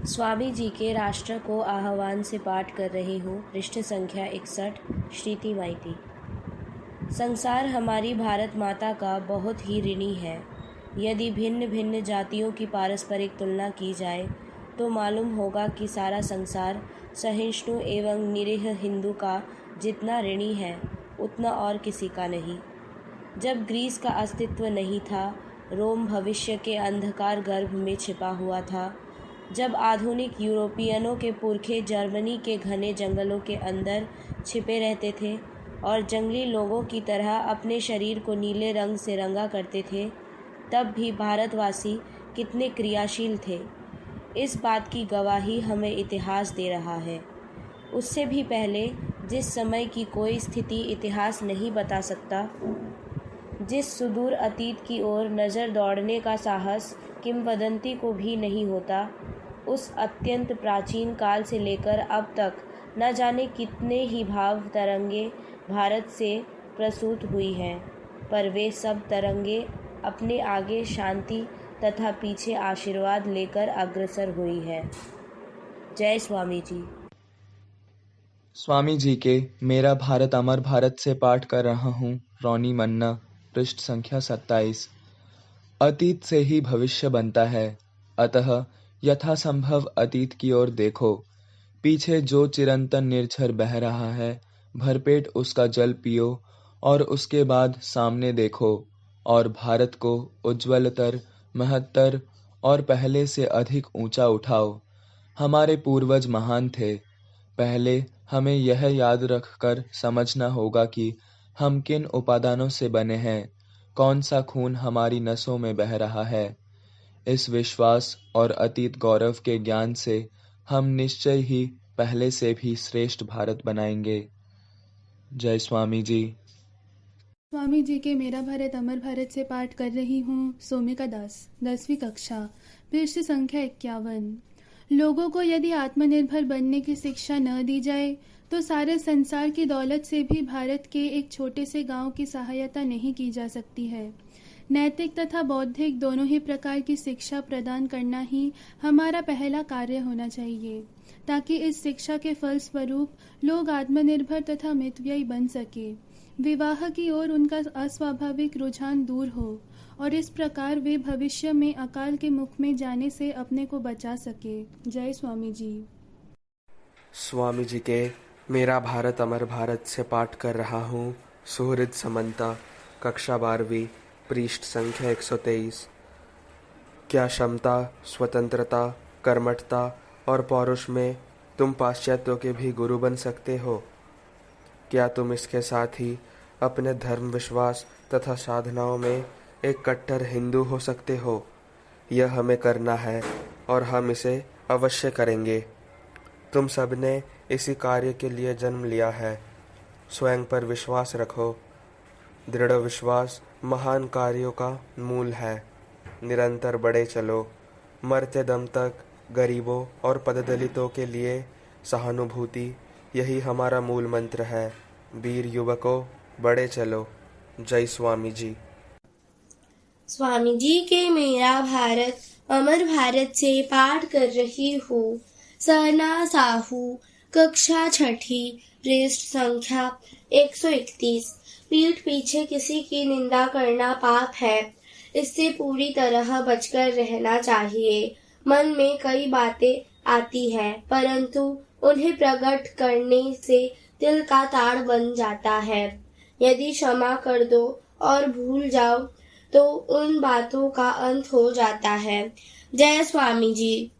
स्वामी जी के राष्ट्र को आह्वान से पाठ कर रही हूँ। पृष्ठ संख्या 61। श्रीति माइती। संसार हमारी भारत माता का बहुत ही ऋणी है। यदि भिन्न भिन्न जातियों की पारस्परिक तुलना की जाए तो मालूम होगा कि सारा संसार सहिष्णु एवं निरीह हिंदू का जितना ऋणी है उतना और किसी का नहीं। जब ग्रीस का अस्तित्व नहीं था, रोम भविष्य के अंधकार गर्भ में छिपा हुआ था। जब आधुनिक यूरोपियनों के पुरखे जर्मनी के घने जंगलों के अंदर छिपे रहते थे और जंगली लोगों की तरह अपने शरीर को नीले रंग से रंगा करते थे, तब भी भारतवासी कितने क्रियाशील थे, इस बात की गवाही हमें इतिहास दे रहा है। उससे भी पहले, जिस समय की कोई स्थिति इतिहास नहीं बता सकता, जिस सुदूर अतीत की ओर नज़र दौड़ने का साहस किंवदंती को भी नहीं होता, उस अत्यंत प्राचीन काल से लेकर अब तक न जाने कितने ही भाव तरंगे भारत से प्रसूत हुई हैं, पर वे सब तरंगे अपने आगे शांति तथा पीछे आशीर्वाद लेकर अग्रसर हुई है। जय स्वामी जी। स्वामी जी के मेरा भारत अमर भारत से पाठ कर रहा हूँ। रोनी मन्ना। पृष्ठ संख्या 27। अतीत से ही भविष्य बनता है, अतः यथासंभव अतीत की ओर देखो। पीछे जो चिरंतन निर्झर बह रहा है, भरपेट उसका जल पियो और उसके बाद सामने देखो और भारत को उज्ज्वलतर, महत्तर और पहले से अधिक ऊंचा उठाओ। हमारे पूर्वज महान थे। पहले हमें यह याद रखकर समझना होगा कि हम किन उपादानों से बने हैं, कौन सा खून हमारी नसों में बह रहा है। इस विश्वास और अतीत गौरव के ज्ञान से हम निश्चय ही पहले से भी श्रेष्ठ भारत बनाएंगे। जय स्वामी जी। स्वामी जी के मेरा भारत अमर भारत से पाठ कर रही हूँ। सोमिका दास, 10वीं कक्षा। पृष्ठ संख्या 51। लोगों को यदि आत्मनिर्भर बनने की शिक्षा न दी जाए तो सारे संसार की दौलत से भी भारत के एक छोटे से गांव की सहायता नहीं की जा सकती है। नैतिक तथा बौद्धिक दोनों ही प्रकार की शिक्षा प्रदान करना ही हमारा पहला कार्य होना चाहिए, ताकि इस शिक्षा के फलस्वरूप लोग आत्मनिर्भर तथा मितव्ययी बन सके, विवाह की ओर उनका अस्वाभाविक रुझान दूर हो और इस प्रकार वे भविष्य में अकाल के मुख में जाने से अपने को बचा सके। जय स्वामी जी। स्वामी जी के मेरा भारत अमर भारत से पाठ कर रहा हूँ। सुहृद समंता। कक्षा 12वीं। पृष्ठ संख्या 123। क्या क्षमता, स्वतंत्रता, कर्मठता और पौरुष में तुम पाश्चात्यों के भी गुरु बन सकते हो? क्या तुम इसके साथ ही अपने धर्म, विश्वास तथा साधनाओं में एक कट्टर हिंदू हो सकते हो? यह हमें करना है और हम इसे अवश्य करेंगे। तुम सबने इसी कार्य के लिए जन्म लिया है। स्वयं पर विश्वास रखो। दृढ़ विश्वास महान कार्यों का मूल है। निरंतर बढ़े चलो। मरते दम तक गरीबों और पददलितों के लिए सहानुभूति, यही हमारा मूल मंत्र है। वीर युवकों, बढ़े चलो। जय स्वामी जी। स्वामी जी के मेरा भारत अमर भारत से पाठ कर रही हूँ। सहना साहू। कक्षा 6। पृष्ठ संख्या 131। पीठ पीछे किसी की निंदा करना पाप है, इससे पूरी तरह बचकर रहना चाहिए। मन में कई बातें आती हैं, परंतु उन्हें प्रकट करने से दिल का ताड़ बन जाता है। यदि क्षमा कर दो और भूल जाओ तो उन बातों का अंत हो जाता है। जय स्वामी जी।